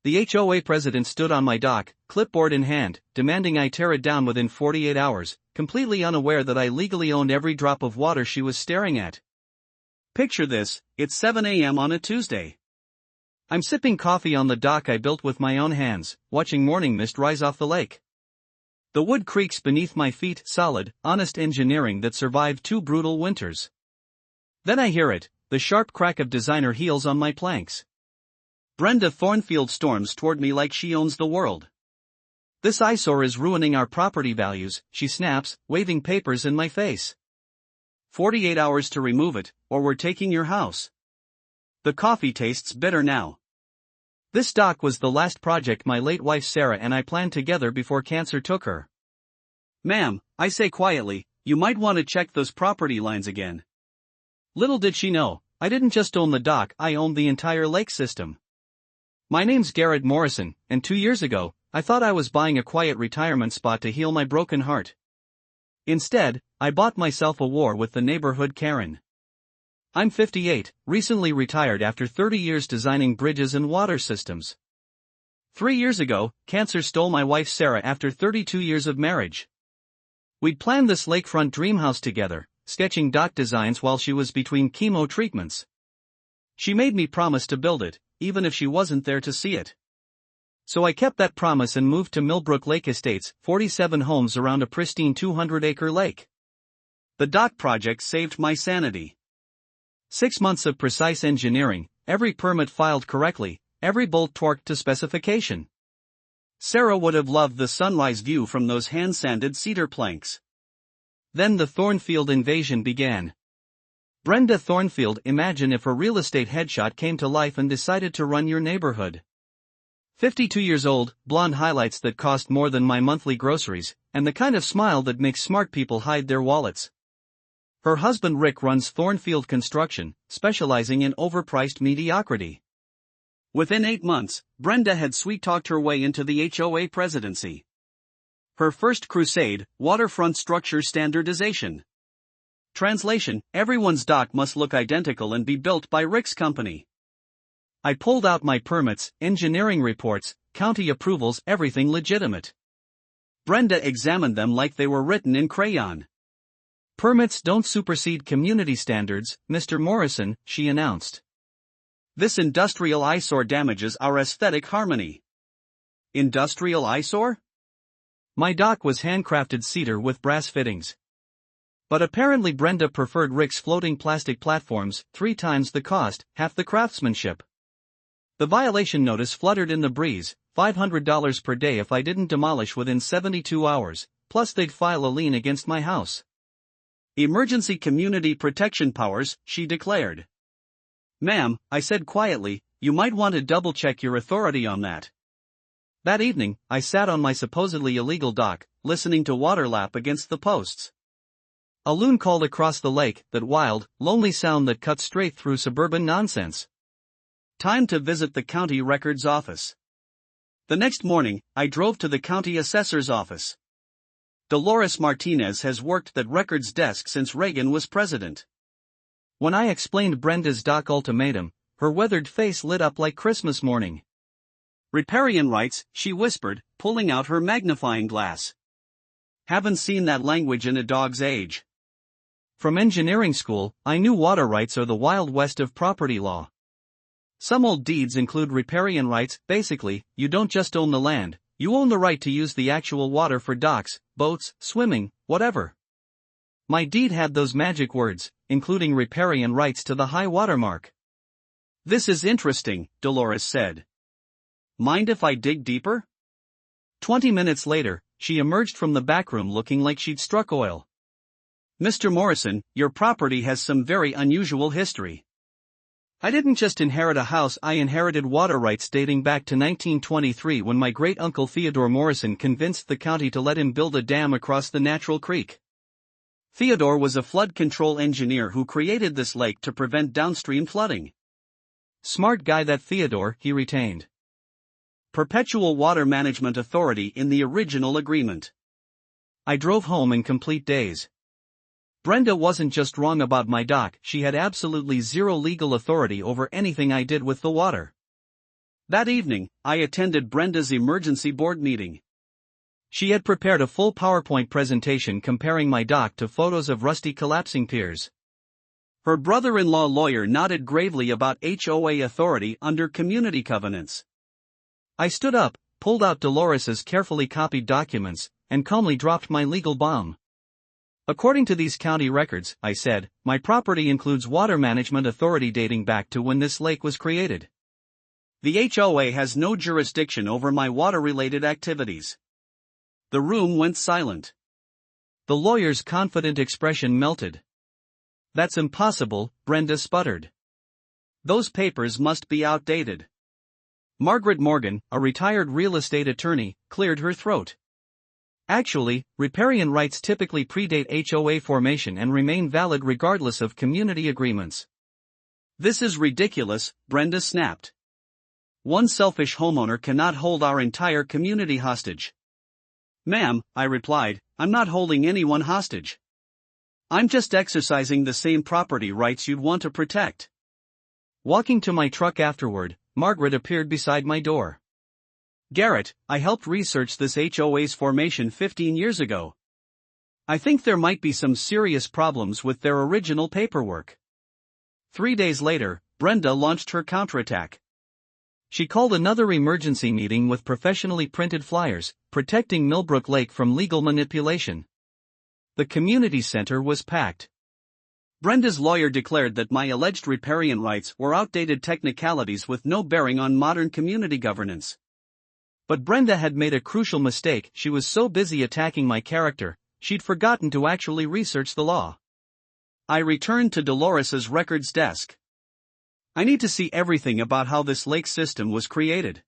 The HOA president stood on my dock, clipboard in hand, demanding I tear it down within 48 hours, completely unaware that I legally owned every drop of water she was staring at. Picture this, it's 7 a.m. on a Tuesday. I'm sipping coffee on the dock I built with my own hands, watching morning mist rise off the lake. The wood creaks beneath my feet, solid, honest engineering that survived 2 brutal winters. Then I hear it, the sharp crack of designer heels on my planks. Brenda Thornfield storms toward me like she owns the world. This eyesore is ruining our property values, she snaps, waving papers in my face. 48 hours to remove it, or we're taking your house. The coffee tastes bitter now. This dock was the last project my late wife Sarah and I planned together before cancer took her. Ma'am, I say quietly, you might want to check those property lines again. Little did she know, I didn't just own the dock, I owned the entire lake system. My name's Garrett Morrison, and 2 years ago, I thought I was buying a quiet retirement spot to heal my broken heart. Instead, I bought myself a war with the neighborhood Karen. I'm 58, recently retired after 30 years designing bridges and water systems. 3 years ago, cancer stole my wife Sarah after 32 years of marriage. We'd planned this lakefront dream house together, sketching dock designs while she was between chemo treatments. She made me promise to build it, even if she wasn't there to see it. So I kept that promise and moved to Millbrook Lake Estates, 47 homes around a pristine 200-acre lake. The dock project saved my sanity. 6 months of precise engineering, every permit filed correctly, every bolt torqued to specification. Sarah would have loved the sunrise view from those hand-sanded cedar planks. Then the Thornfield invasion began. Brenda Thornfield, imagine if a real estate headshot came to life and decided to run your neighborhood. 52 years old, blonde highlights that cost more than my monthly groceries, and the kind of smile that makes smart people hide their wallets. Her husband Rick runs Thornfield Construction, specializing in overpriced mediocrity. Within 8 months, Brenda had sweet-talked her way into the HOA presidency. Her first crusade, waterfront structure standardization. Translation, everyone's dock must look identical and be built by Rick's company. I pulled out my permits, engineering reports, county approvals, everything legitimate. Brenda examined them like they were written in crayon. Permits don't supersede community standards, Mr. Morrison, she announced. This industrial eyesore damages our aesthetic harmony. Industrial eyesore? My dock was handcrafted cedar with brass fittings. But apparently Brenda preferred Rick's floating plastic platforms, 3 times the cost, half the craftsmanship. The violation notice fluttered in the breeze, $500 per day if I didn't demolish within 72 hours, plus they'd file a lien against my house. Emergency community protection powers, she declared. Ma'am, I said quietly, you might want to double-check your authority on that. That evening, I sat on my supposedly illegal dock, listening to water lap against the posts. A loon called across the lake, that wild, lonely sound that cut straight through suburban nonsense. Time to visit the county records office. The next morning, I drove to the county assessor's office. Dolores Martinez has worked that records desk since Reagan was president. When I explained Brenda's dock ultimatum, her weathered face lit up like Christmas morning. Riparian rights, she whispered, pulling out her magnifying glass. Haven't seen that language in a dog's age. From engineering school, I knew water rights are the Wild West of property law. Some old deeds include riparian rights. Basically, you don't just own the land, you own the right to use the actual water for docks, boats, swimming, whatever. My deed had those magic words, including riparian rights to the high water mark. This is interesting, Dolores said. Mind if I dig deeper? 20 minutes later, she emerged from the back room looking like she'd struck oil. Mr. Morrison, your property has some very unusual history. I didn't just inherit a house, I inherited water rights dating back to 1923 when my great-uncle Theodore Morrison convinced the county to let him build a dam across the natural creek. Theodore was a flood control engineer who created this lake to prevent downstream flooding. Smart guy that Theodore, he retained perpetual water management authority in the original agreement. I drove home in complete daze. Brenda wasn't just wrong about my dock, she had absolutely zero legal authority over anything I did with the water. That evening, I attended Brenda's emergency board meeting. She had prepared a full PowerPoint presentation comparing my dock to photos of rusty collapsing piers. Her brother-in-law lawyer nodded gravely about HOA authority under community covenants. I stood up, pulled out Dolores's carefully copied documents, and calmly dropped my legal bomb. According to these county records, I said, my property includes water management authority dating back to when this lake was created. The HOA has no jurisdiction over my water-related activities. The room went silent. The lawyer's confident expression melted. That's impossible, Brenda sputtered. Those papers must be outdated. Margaret Morgan, a retired real estate attorney, cleared her throat. Actually, riparian rights typically predate HOA formation and remain valid regardless of community agreements. This is ridiculous, Brenda snapped. One selfish homeowner cannot hold our entire community hostage. Ma'am, I replied, I'm not holding anyone hostage. I'm just exercising the same property rights you'd want to protect. Walking to my truck afterward, Margaret appeared beside my door. Garrett, I helped research this HOA's formation 15 years ago. I think there might be some serious problems with their original paperwork. 3 days later, Brenda launched her counterattack. She called another emergency meeting with professionally printed flyers, protecting Millbrook Lake from legal manipulation. The community center was packed. Brenda's lawyer declared that my alleged riparian rights were outdated technicalities with no bearing on modern community governance. But Brenda had made a crucial mistake. She was so busy attacking my character, she'd forgotten to actually research the law. I returned to Dolores's records desk. I need to see everything about how this lake system was created.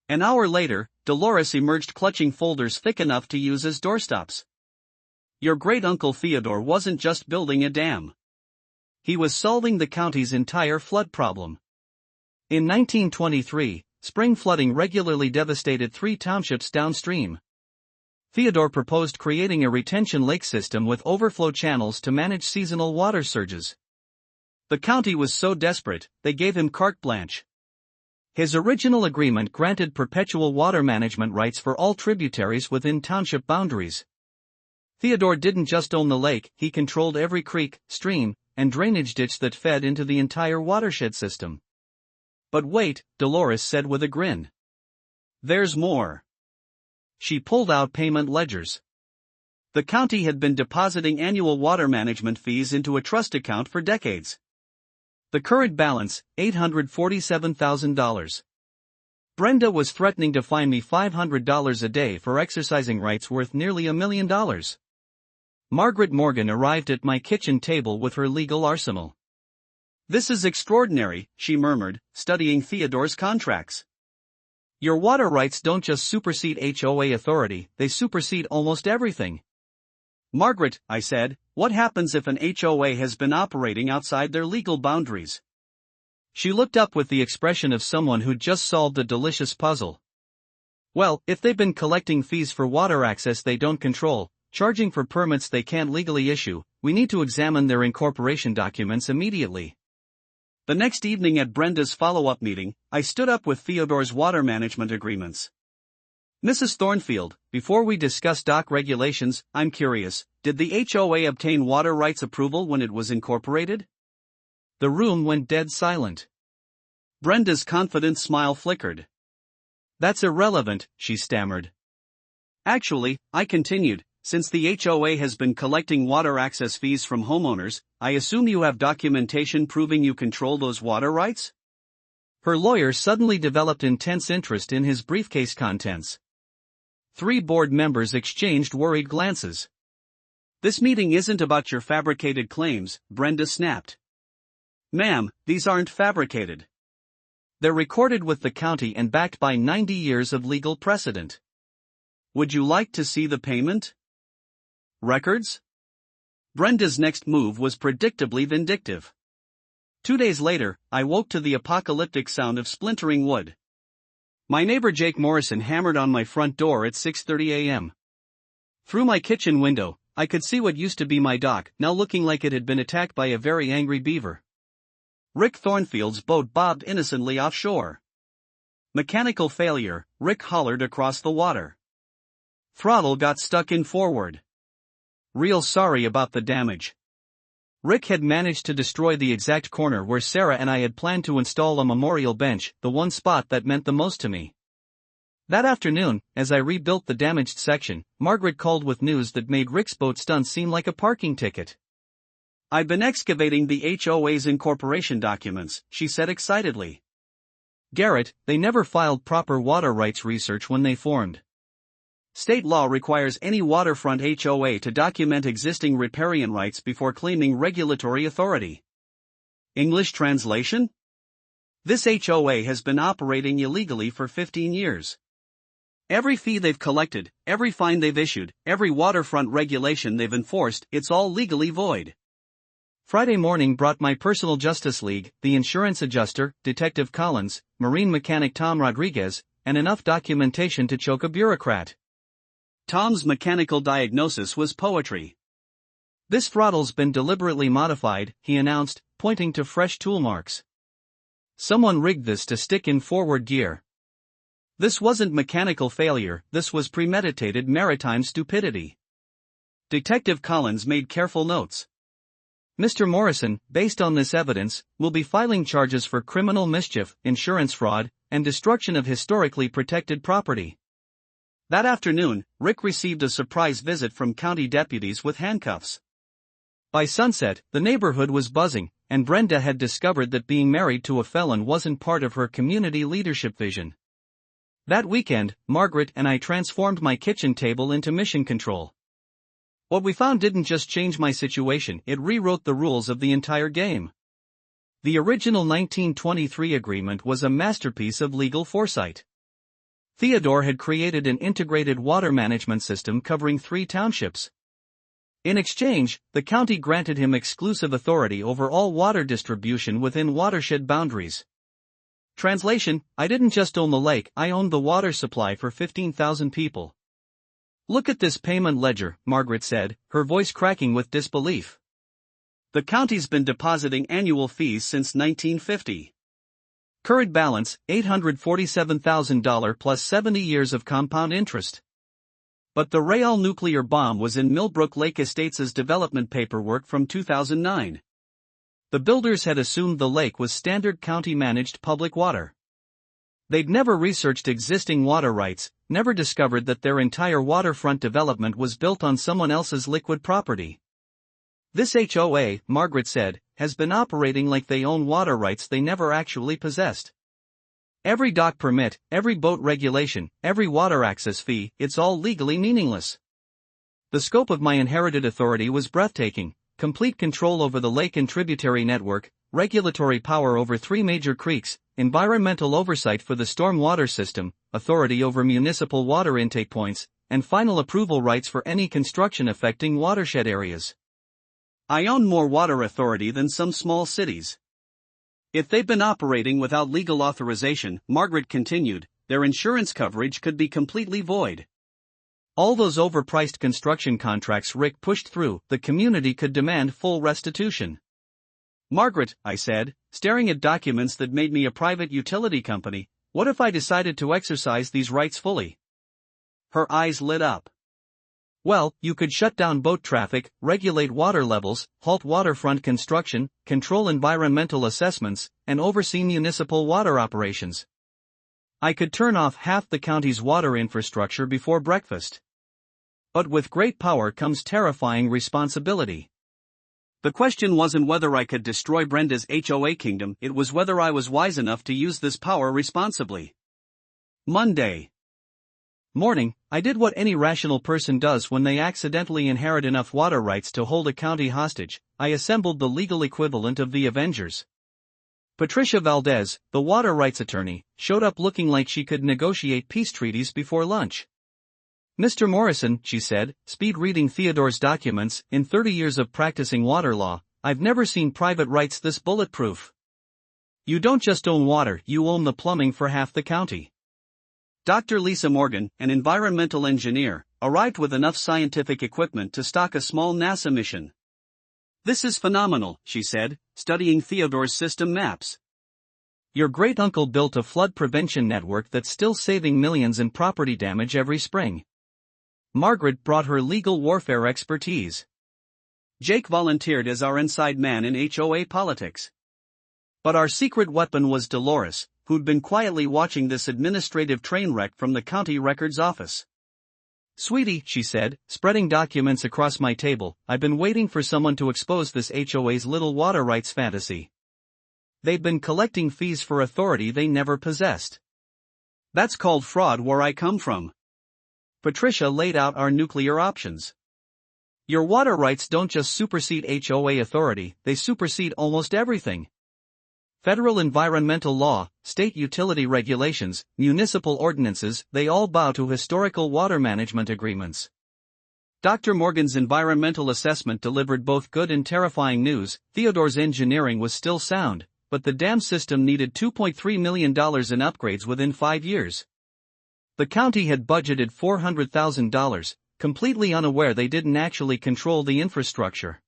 An hour later, Dolores emerged clutching folders thick enough to use as doorstops. Your great-uncle Theodore wasn't just building a dam. He was solving the county's entire flood problem. In 1923, spring flooding regularly devastated 3 townships downstream. Theodore proposed creating a retention lake system with overflow channels to manage seasonal water surges. The county was so desperate, they gave him carte blanche. His original agreement granted perpetual water management rights for all tributaries within township boundaries. Theodore didn't just own the lake, he controlled every creek, stream, and drainage ditch that fed into the entire watershed system. But wait, Dolores said with a grin. There's more. She pulled out payment ledgers. The county had been depositing annual water management fees into a trust account for decades. The current balance, $847,000. Brenda was threatening to fine me $500 a day for exercising rights worth nearly $1 million. Margaret Morgan arrived at my kitchen table with her legal arsenal. This is extraordinary, she murmured, studying Theodore's contracts. Your water rights don't just supersede HOA authority, they supersede almost everything. Margaret, I said, what happens if an HOA has been operating outside their legal boundaries? She looked up with the expression of someone who'd just solved a delicious puzzle. Well, if they've been collecting fees for water access they don't control, charging for permits they can't legally issue, we need to examine their incorporation documents immediately. The next evening at Brenda's follow-up meeting, I stood up with Theodore's water management agreements. Mrs. Thornfield, before we discuss dock regulations, I'm curious, did the HOA obtain water rights approval when it was incorporated? The room went dead silent. Brenda's confident smile flickered. That's irrelevant, she stammered. Actually, I continued, since the HOA has been collecting water access fees from homeowners, I assume you have documentation proving you control those water rights? Her lawyer suddenly developed intense interest in his briefcase contents. 3 board members exchanged worried glances. This meeting isn't about your fabricated claims, Brenda snapped. Ma'am, these aren't fabricated. They're recorded with the county and backed by 90 years of legal precedent. Would you like to see the payment records? Brenda's next move was predictably vindictive. 2 days later, I woke to the apocalyptic sound of splintering wood. My neighbor Jake Morrison hammered on my front door at 6:30 a.m. Through my kitchen window, I could see what used to be my dock, now looking like it had been attacked by a very angry beaver. Rick Thornfield's boat bobbed innocently offshore. Mechanical failure, Rick hollered across the water. Throttle got stuck in forward. Real sorry about the damage. Rick had managed to destroy the exact corner where Sarah and I had planned to install a memorial bench, the one spot that meant the most to me. That afternoon, as I rebuilt the damaged section, Margaret called with news that made Rick's boat stunt seem like a parking ticket. "I've been excavating the HOA's incorporation documents," she said excitedly. "Garrett, they never filed proper water rights research when they formed. State law requires any waterfront HOA to document existing riparian rights before claiming regulatory authority." English translation? This HOA has been operating illegally for 15 years. Every fee they've collected, every fine they've issued, every waterfront regulation they've enforced, it's all legally void. Friday morning brought my personal Justice League, the insurance adjuster, Detective Collins, marine mechanic Tom Rodriguez, and enough documentation to choke a bureaucrat. Tom's mechanical diagnosis was poetry. "This throttle's been deliberately modified," he announced, pointing to fresh tool marks. "Someone rigged this to stick in forward gear. This wasn't mechanical failure, this was premeditated maritime stupidity." Detective Collins made careful notes. "Mr. Morrison, based on this evidence, will be filing charges for criminal mischief, insurance fraud, and destruction of historically protected property." That afternoon, Rick received a surprise visit from county deputies with handcuffs. By sunset, the neighborhood was buzzing, and Brenda had discovered that being married to a felon wasn't part of her community leadership vision. That weekend, Margaret and I transformed my kitchen table into mission control. What we found didn't just change my situation, it rewrote the rules of the entire game. The original 1923 agreement was a masterpiece of legal foresight. Theodore had created an integrated water management system covering 3 townships. In exchange, the county granted him exclusive authority over all water distribution within watershed boundaries. Translation: I didn't just own the lake, I owned the water supply for 15,000 people. "Look at this payment ledger," Margaret said, her voice cracking with disbelief. "The county's been depositing annual fees since 1950. Current balance, $847,000 plus 70 years of compound interest. But the Rayal nuclear bomb was in Millbrook Lake Estates' development paperwork from 2009. The builders had assumed the lake was standard county-managed public water. They'd never researched existing water rights, never discovered that their entire waterfront development was built on someone else's liquid property. This HOA, Margaret said, has been operating like they own water rights they never actually possessed. Every dock permit, every boat regulation, every water access fee, it's all legally meaningless. The scope of my inherited authority was breathtaking: complete control over the lake and tributary network, regulatory power over 3 major creeks, environmental oversight for the storm water system, authority over municipal water intake points, and final approval rights for any construction affecting watershed areas. I own more water authority than some small cities. If they've been operating without legal authorization, Margaret continued, their insurance coverage could be completely void. All those overpriced construction contracts Rick pushed through, the community could demand full restitution. "Margaret," I said, staring at documents that made me a private utility company, "what if I decided to exercise these rights fully?" Her eyes lit up. "Well, you could shut down boat traffic, regulate water levels, halt waterfront construction, control environmental assessments, and oversee municipal water operations. I could turn off half the county's water infrastructure before breakfast. But with great power comes terrifying responsibility." The question wasn't whether I could destroy Brenda's HOA kingdom, it was whether I was wise enough to use this power responsibly. Monday morning, I did what any rational person does when they accidentally inherit enough water rights to hold a county hostage. I assembled the legal equivalent of the Avengers. Patricia Valdez, the water rights attorney, showed up looking like she could negotiate peace treaties before lunch. "Mr. Morrison," she said, speed reading Theodore's documents, "in 30 years of practicing water law, I've never seen private rights this bulletproof. You don't just own water, you own the plumbing for half the county." Dr. Lisa Morgan, an environmental engineer, arrived with enough scientific equipment to stock a small NASA mission. "This is phenomenal," she said, studying Theodore's system maps. Your great-uncle built a flood prevention network that's still saving millions in property damage every spring. Margaret brought her legal warfare expertise. Jake volunteered as our inside man in HOA politics. But our secret weapon was Dolores, who'd been quietly watching this administrative train wreck from the county records office. "Sweetie," she said, spreading documents across my table, "I've been waiting for someone to expose this HOA's little water rights fantasy. They've been collecting fees for authority they never possessed. That's called fraud where I come from." Patricia laid out our nuclear options. Your water rights don't just supersede HOA authority, they supersede almost everything. Federal environmental law, state utility regulations, municipal ordinances, they all bow to historical water management agreements. Dr. Morgan's environmental assessment delivered both good and terrifying news. Theodore's engineering was still sound, but the dam system needed $2.3 million in upgrades within 5 years. The county had budgeted $400,000, completely unaware they didn't actually control the infrastructure.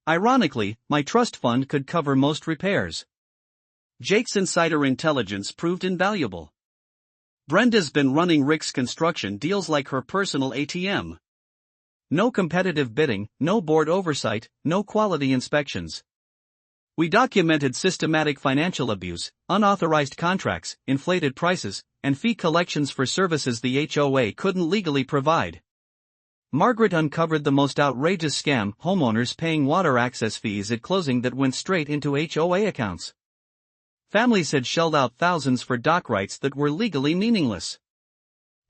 Ironically, my trust fund could cover most repairs. Jake's insider intelligence proved invaluable. Brenda's been running Rick's construction deals like her personal ATM. No competitive bidding, no board oversight, no quality inspections. We documented systematic financial abuse, unauthorized contracts, inflated prices, and fee collections for services the HOA couldn't legally provide. Margaret uncovered the most outrageous scam: homeowners paying water access fees at closing that went straight into HOA accounts. Families had shelled out thousands for dock rights that were legally meaningless.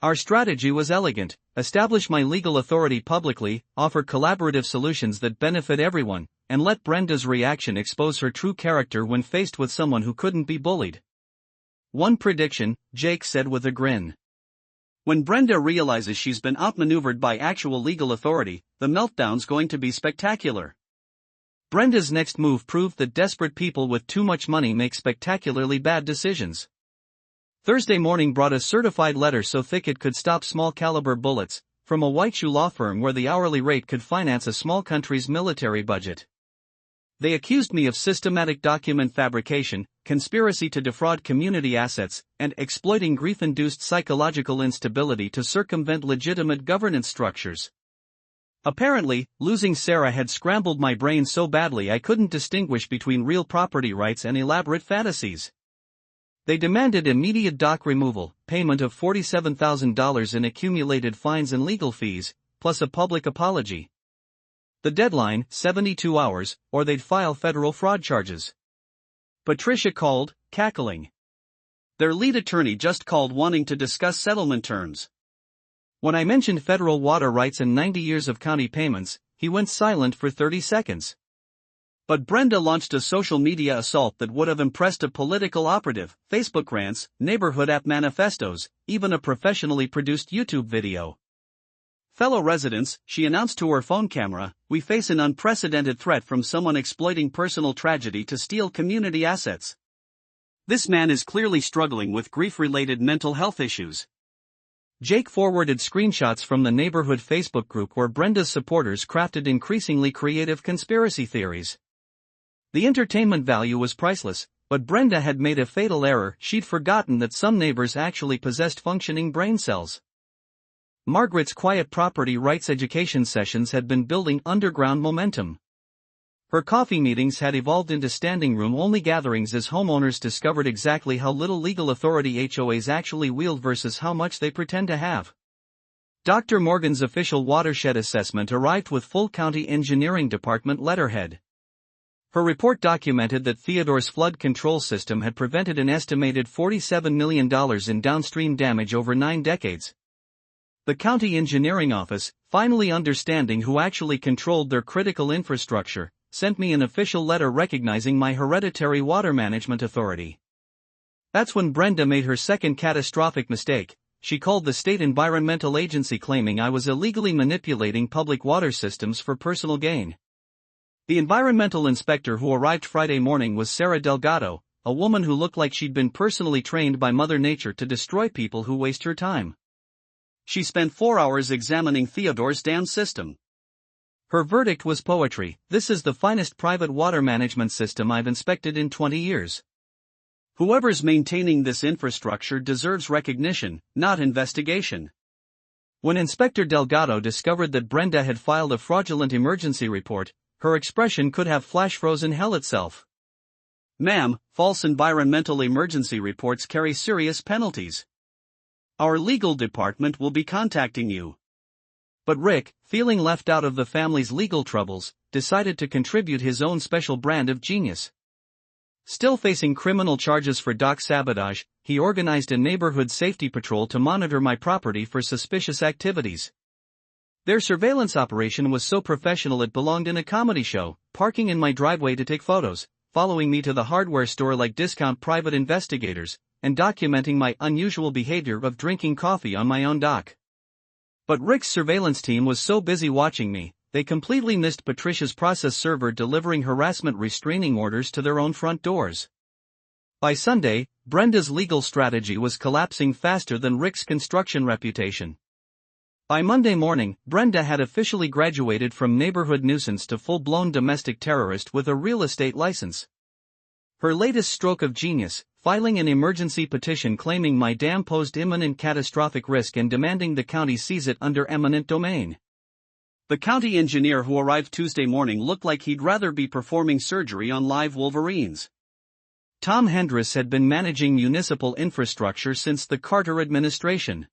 Our strategy was elegant: establish my legal authority publicly, offer collaborative solutions that benefit everyone, and let Brenda's reaction expose her true character when faced with someone who couldn't be bullied. "One prediction," Jake said with a grin. "When Brenda realizes she's been outmaneuvered by actual legal authority, the meltdown's going to be spectacular." Brenda's next move proved that desperate people with too much money make spectacularly bad decisions. Thursday morning brought a certified letter so thick it could stop small-caliber bullets, from a white shoe law firm where the hourly rate could finance a small country's military budget. They accused me of systematic document fabrication, conspiracy to defraud community assets, and exploiting grief-induced psychological instability to circumvent legitimate governance structures. Apparently, losing Sarah had scrambled my brain so badly I couldn't distinguish between real property rights and elaborate fantasies. They demanded immediate dock removal, payment of $47,000 in accumulated fines and legal fees, plus a public apology. The deadline, 72 hours, or they'd file federal fraud charges. Patricia called, cackling. Their lead attorney just called wanting to discuss settlement terms. When I mentioned federal water rights and 90 years of county payments, he went silent for 30 seconds. But Brenda launched a social media assault that would have impressed a political operative: Facebook rants, neighborhood app manifestos, even a professionally produced YouTube video. "Fellow residents," she announced to her phone camera, "we face an unprecedented threat from someone exploiting personal tragedy to steal community assets. This man is clearly struggling with grief-related mental health issues." Jake forwarded screenshots from the neighborhood Facebook group where Brenda's supporters crafted increasingly creative conspiracy theories. The entertainment value was priceless, but Brenda had made a fatal error: she'd forgotten that some neighbors actually possessed functioning brain cells. Margaret's quiet property rights education sessions had been building underground momentum. Her coffee meetings had evolved into standing room-only gatherings as homeowners discovered exactly how little legal authority HOAs actually wield versus how much they pretend to have. Dr. Morgan's official watershed assessment arrived with full county engineering department letterhead. Her report documented that Theodore's flood control system had prevented an estimated $47 million in downstream damage over 9 decades. The county engineering office, finally understanding who actually controlled their critical infrastructure, sent me an official letter recognizing my hereditary water management authority. That's when Brenda made her second catastrophic mistake. She called the state environmental agency claiming I was illegally manipulating public water systems for personal gain. The environmental inspector who arrived Friday morning was Sarah Delgado, a woman who looked like she'd been personally trained by Mother Nature to destroy people who waste her time. She spent 4 hours examining Theodore's dam system. Her verdict was poetry: "This is the finest private water management system I've inspected in 20 years. Whoever's maintaining this infrastructure deserves recognition, not investigation. When Inspector Delgado discovered that Brenda had filed a fraudulent emergency report, her expression could have flash-frozen hell itself. "Ma'am, false environmental emergency reports carry serious penalties. Our legal department will be contacting you." But Rick, feeling left out of the family's legal troubles, decided to contribute his own special brand of genius. Still facing criminal charges for dock sabotage, he organized a neighborhood safety patrol to monitor my property for suspicious activities. Their surveillance operation was so professional it belonged in a comedy show, parking in my driveway to take photos, following me to the hardware store like discount private investigators, and documenting my unusual behavior of drinking coffee on my own dock. But Rick's surveillance team was so busy watching me, they completely missed Patricia's process server delivering harassment restraining orders to their own front doors. By Sunday, Brenda's legal strategy was collapsing faster than Rick's construction reputation. By Monday morning, Brenda had officially graduated from neighborhood nuisance to full-blown domestic terrorist with a real estate license. Her latest stroke of genius, filing an emergency petition claiming my dam posed imminent catastrophic risk and demanding the county seize it under eminent domain. The county engineer who arrived Tuesday morning looked like he'd rather be performing surgery on live wolverines. Tom Hendris had been managing municipal infrastructure since the Carter administration.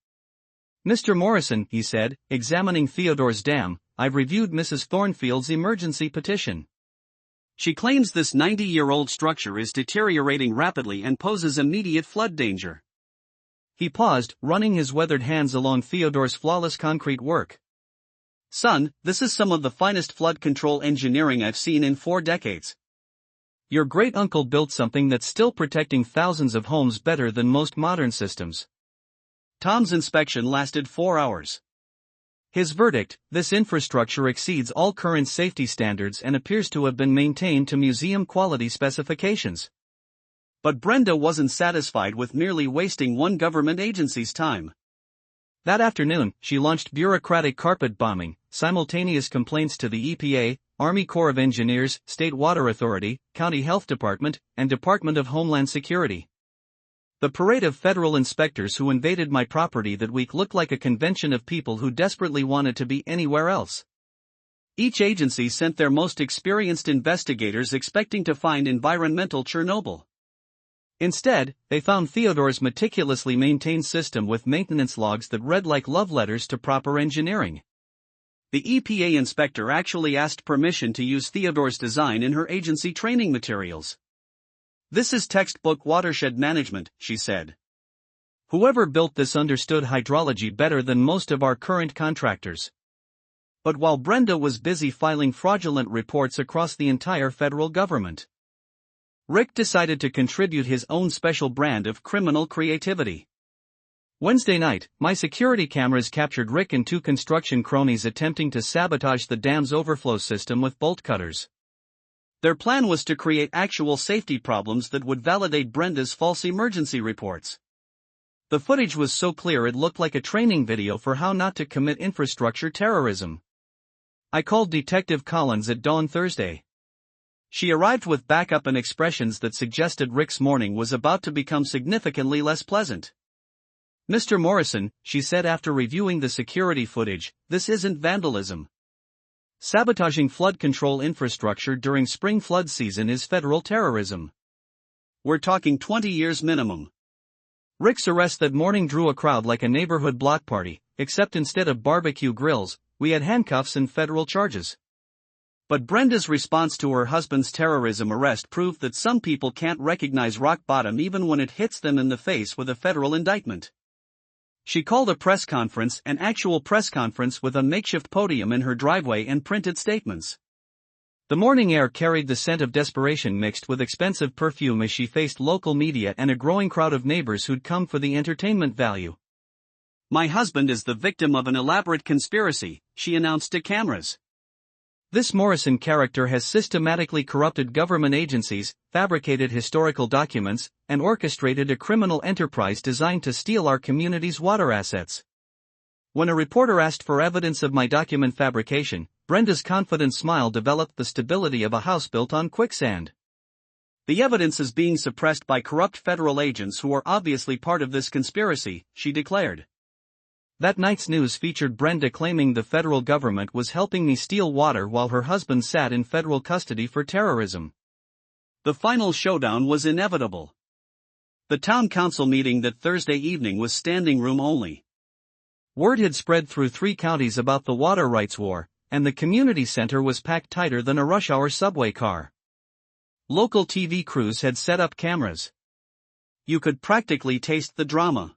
"Mr. Morrison," he said, examining Theodore's dam, "I've reviewed Mrs. Thornfield's emergency petition. She claims this 90-year-old structure is deteriorating rapidly and poses immediate flood danger." He paused, running his weathered hands along Theodore's flawless concrete work. "Son, this is some of the finest flood control engineering I've seen in 4 decades. Your great-uncle built something that's still protecting thousands of homes better than most modern systems." Tom's inspection lasted 4 hours. His verdict: this infrastructure exceeds all current safety standards and appears to have been maintained to museum-quality specifications. But Brenda wasn't satisfied with merely wasting one government agency's time. That afternoon, she launched bureaucratic carpet bombing, simultaneous complaints to the EPA, Army Corps of Engineers, State Water Authority, County Health Department, and Department of Homeland Security. The parade of federal inspectors who invaded my property that week looked like a convention of people who desperately wanted to be anywhere else. Each agency sent their most experienced investigators expecting to find environmental Chernobyl. Instead, they found Theodore's meticulously maintained system with maintenance logs that read like love letters to proper engineering. The EPA inspector actually asked permission to use Theodore's design in her agency training materials. "This is textbook watershed management," she said. "Whoever built this understood hydrology better than most of our current contractors." But while Brenda was busy filing fraudulent reports across the entire federal government, Rick decided to contribute his own special brand of criminal creativity. Wednesday night, my security cameras captured Rick and 2 construction cronies attempting to sabotage the dam's overflow system with bolt cutters. Their plan was to create actual safety problems that would validate Brenda's false emergency reports. The footage was so clear it looked like a training video for how not to commit infrastructure terrorism. I called Detective Collins at dawn Thursday. She arrived with backup and expressions that suggested Rick's morning was about to become significantly less pleasant. "Mr. Morrison," she said after reviewing the security footage, "this isn't vandalism. Sabotaging flood control infrastructure during spring flood season is federal terrorism. We're talking 20 years minimum." Rick's arrest that morning drew a crowd like a neighborhood block party, except instead of barbecue grills, we had handcuffs and federal charges. But Brenda's response to her husband's terrorism arrest proved that some people can't recognize rock bottom even when it hits them in the face with a federal indictment. She called a press conference, an actual press conference with a makeshift podium in her driveway, and printed statements. The morning air carried the scent of desperation mixed with expensive perfume as she faced local media and a growing crowd of neighbors who'd come for the entertainment value. "My husband is the victim of an elaborate conspiracy," she announced to cameras. "This Morrison character has systematically corrupted government agencies, fabricated historical documents, and orchestrated a criminal enterprise designed to steal our community's water assets." When a reporter asked for evidence of my document fabrication, Brenda's confident smile developed the stability of a house built on quicksand. The evidence is being suppressed by corrupt federal agents who are obviously part of this conspiracy, she declared. That night's news featured Brenda claiming the federal government was helping me steal water while her husband sat in federal custody for terrorism. The final showdown was inevitable. The town council meeting that Thursday evening was standing room only. Word had spread through 3 counties about the water rights war, and the community center was packed tighter than a rush-hour subway car. Local TV crews had set up cameras. You could practically taste the drama.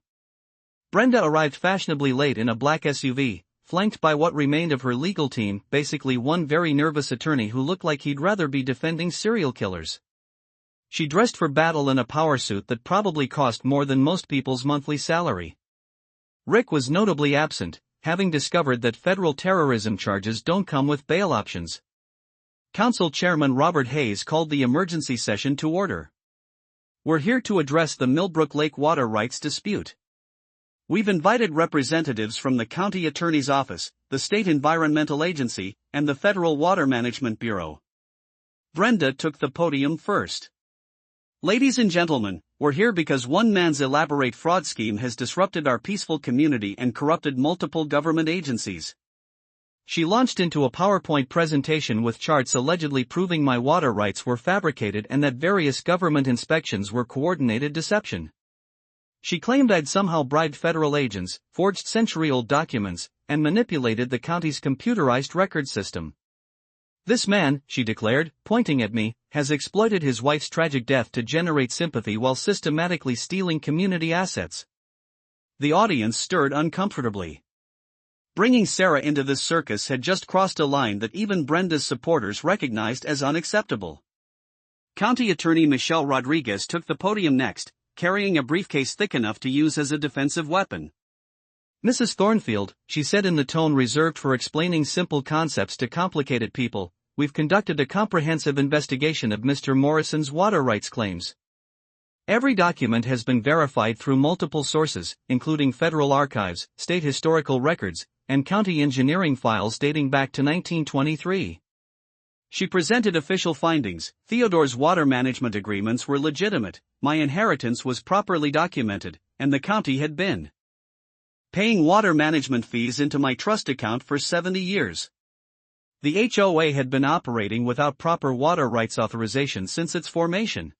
Brenda arrived fashionably late in a black SUV, flanked by what remained of her legal team, basically one very nervous attorney who looked like he'd rather be defending serial killers. She dressed for battle in a power suit that probably cost more than most people's monthly salary. Rick was notably absent, having discovered that federal terrorism charges don't come with bail options. Council Chairman Robert Hayes called the emergency session to order. We're here to address the Millbrook Lake water rights dispute. We've invited representatives from the county attorney's office, the state environmental agency, and the Federal Water Management Bureau. Brenda took the podium first. Ladies and gentlemen, we're here because one man's elaborate fraud scheme has disrupted our peaceful community and corrupted multiple government agencies. She launched into a PowerPoint presentation with charts allegedly proving my water rights were fabricated and that various government inspections were coordinated deception. She claimed I'd somehow bribed federal agents, forged century-old documents, and manipulated the county's computerized record system. This man, she declared, pointing at me, has exploited his wife's tragic death to generate sympathy while systematically stealing community assets. The audience stirred uncomfortably. Bringing Sarah into this circus had just crossed a line that even Brenda's supporters recognized as unacceptable. County Attorney Michelle Rodriguez took the podium next, carrying a briefcase thick enough to use as a defensive weapon. Mrs. Thornfield, she said in the tone reserved for explaining simple concepts to complicated people, we've conducted a comprehensive investigation of Mr. Morrison's water rights claims. Every document has been verified through multiple sources, including federal archives, state historical records, and county engineering files dating back to 1923. She presented official findings. Theodore's water management agreements were legitimate, my inheritance was properly documented, and the county had been paying water management fees into my trust account for 70 years. The HOA had been operating without proper water rights authorization since its formation.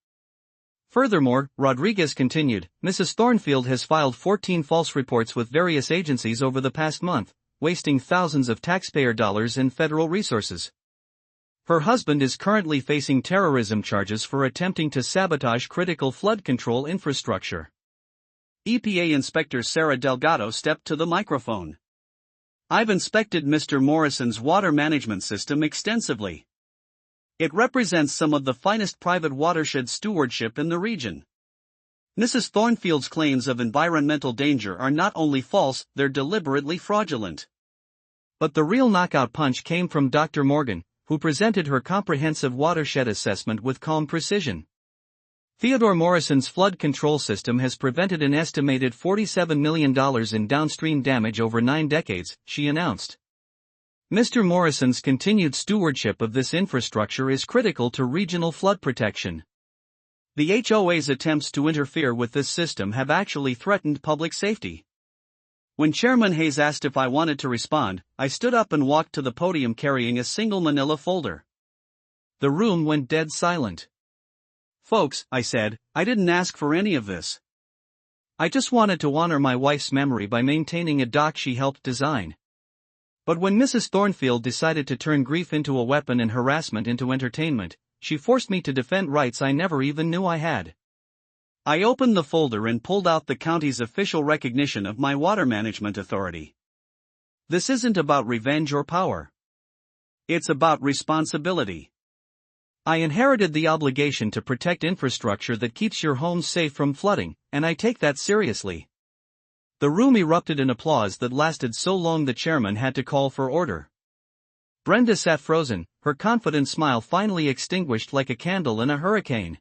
Furthermore, Rodriguez continued, Mrs. Thornfield has filed 14 false reports with various agencies over the past month, wasting thousands of taxpayer dollars and federal resources. Her husband is currently facing terrorism charges for attempting to sabotage critical flood control infrastructure. EPA Inspector Sarah Delgado stepped to the microphone. I've inspected Mr. Morrison's water management system extensively. It represents some of the finest private watershed stewardship in the region. Mrs. Thornfield's claims of environmental danger are not only false, they're deliberately fraudulent. But the real knockout punch came from Dr. Morgan, who presented her comprehensive watershed assessment with calm precision. Theodore Morrison's flood control system has prevented an estimated $47 million in downstream damage over 9 decades, she announced. Mr. Morrison's continued stewardship of this infrastructure is critical to regional flood protection. The HOA's attempts to interfere with this system have actually threatened public safety. When Chairman Hayes asked if I wanted to respond, I stood up and walked to the podium carrying a single manila folder. The room went dead silent. Folks, I said, I didn't ask for any of this. I just wanted to honor my wife's memory by maintaining a dock she helped design. But when Mrs. Thornfield decided to turn grief into a weapon and harassment into entertainment, she forced me to defend rights I never even knew I had. I opened the folder and pulled out the county's official recognition of my water management authority. This isn't about revenge or power. It's about responsibility. I inherited the obligation to protect infrastructure that keeps your home safe from flooding, and I take that seriously. The room erupted in applause that lasted so long the chairman had to call for order. Brenda sat frozen, her confident smile finally extinguished like a candle in a hurricane.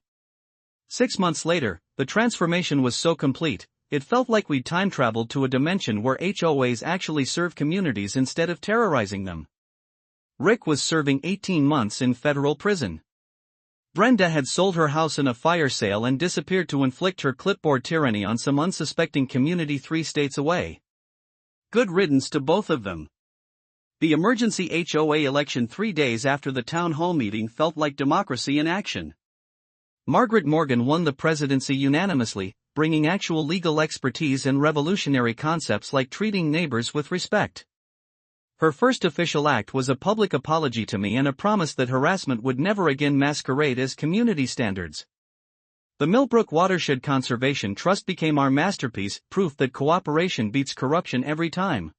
6 months later, the transformation was so complete, it felt like we'd time-traveled to a dimension where HOAs actually serve communities instead of terrorizing them. Rick was serving 18 months in federal prison. Brenda had sold her house in a fire sale and disappeared to inflict her clipboard tyranny on some unsuspecting community 3 states away. Good riddance to both of them. The emergency HOA election 3 days after the town hall meeting felt like democracy in action. Margaret Morgan won the presidency unanimously, bringing actual legal expertise and revolutionary concepts like treating neighbors with respect. Her first official act was a public apology to me and a promise that harassment would never again masquerade as community standards. The Millbrook Watershed Conservation Trust became our masterpiece, proof that cooperation beats corruption every time.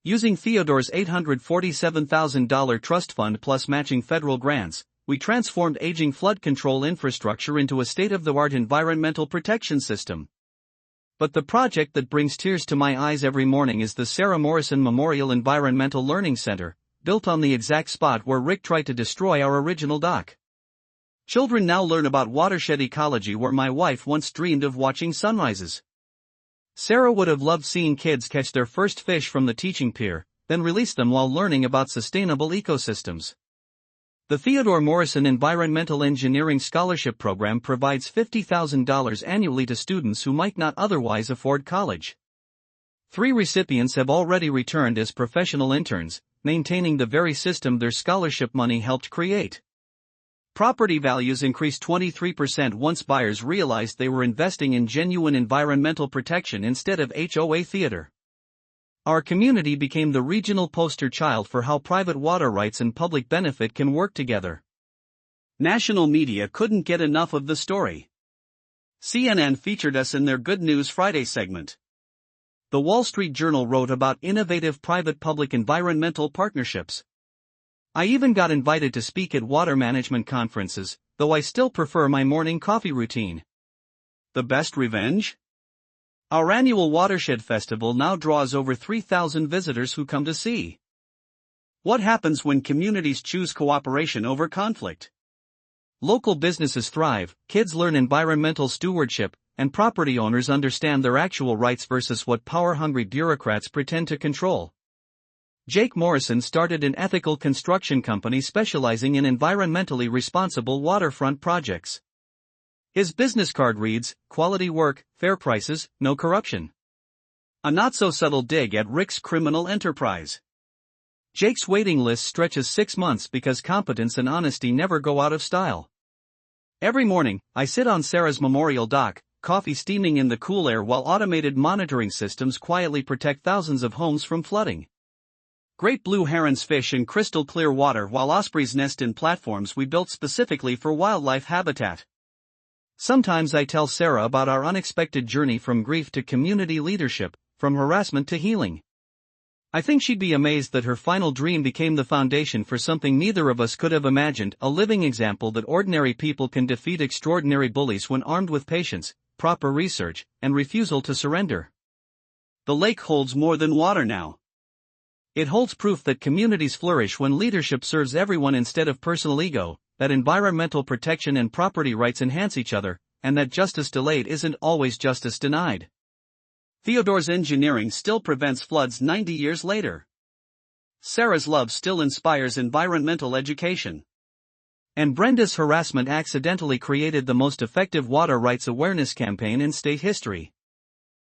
Using Theodore's $847,000 trust fund plus matching federal grants, we transformed aging flood control infrastructure into a state-of-the-art environmental protection system. But the project that brings tears to my eyes every morning is the Sarah Morrison Memorial Environmental Learning Center, built on the exact spot where Rick tried to destroy our original dock. Children now learn about watershed ecology where my wife once dreamed of watching sunrises. Sarah would have loved seeing kids catch their first fish from the teaching pier, then release them while learning about sustainable ecosystems. The Theodore Morrison Environmental Engineering Scholarship Program provides $50,000 annually to students who might not otherwise afford college. 3 recipients have already returned as professional interns, maintaining the very system their scholarship money helped create. Property values increased 23% once buyers realized they were investing in genuine environmental protection instead of HOA theater. Our community became the regional poster child for how private water rights and public benefit can work together. National media couldn't get enough of the story. CNN featured us in their Good News Friday segment. The Wall Street Journal wrote about innovative private-public environmental partnerships. I even got invited to speak at water management conferences, though I still prefer my morning coffee routine. The best revenge? Our annual Watershed Festival now draws over 3,000 visitors who come to see. What happens when communities choose cooperation over conflict? Local businesses thrive, kids learn environmental stewardship, and property owners understand their actual rights versus what power-hungry bureaucrats pretend to control. Jake Morrison started an ethical construction company specializing in environmentally responsible waterfront projects. His business card reads, quality work, fair prices, no corruption. A not-so-subtle dig at Rick's criminal enterprise. Jake's waiting list stretches 6 months because competence and honesty never go out of style. Every morning, I sit on Sarah's memorial dock, coffee steaming in the cool air while automated monitoring systems quietly protect thousands of homes from flooding. Great blue herons fish in crystal clear water while ospreys nest in platforms we built specifically for wildlife habitat. Sometimes I tell Sarah about our unexpected journey from grief to community leadership, from harassment to healing. I think she'd be amazed that her final dream became the foundation for something neither of us could have imagined, a living example that ordinary people can defeat extraordinary bullies when armed with patience, proper research, and refusal to surrender. The lake holds more than water now. It holds proof that communities flourish when leadership serves everyone instead of personal ego, that environmental protection and property rights enhance each other, and that justice delayed isn't always justice denied. Theodore's engineering still prevents floods 90 years later. Sarah's love still inspires environmental education. And Brenda's harassment accidentally created the most effective water rights awareness campaign in state history.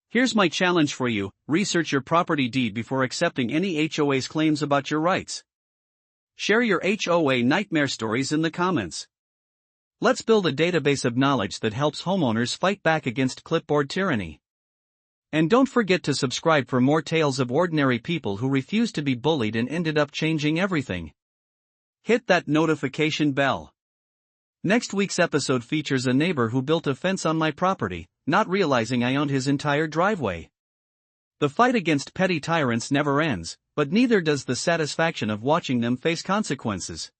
Here's my challenge for you: research your property deed before accepting any HOA's claims about your rights. Share your HOA nightmare stories in the comments. Let's build a database of knowledge that helps homeowners fight back against clipboard tyranny. And don't forget to subscribe for more tales of ordinary people who refused to be bullied and ended up changing everything. Hit that notification bell. Next week's episode features a neighbor who built a fence on my property, not realizing I owned his entire driveway. The fight against petty tyrants never ends, but neither does the satisfaction of watching them face consequences.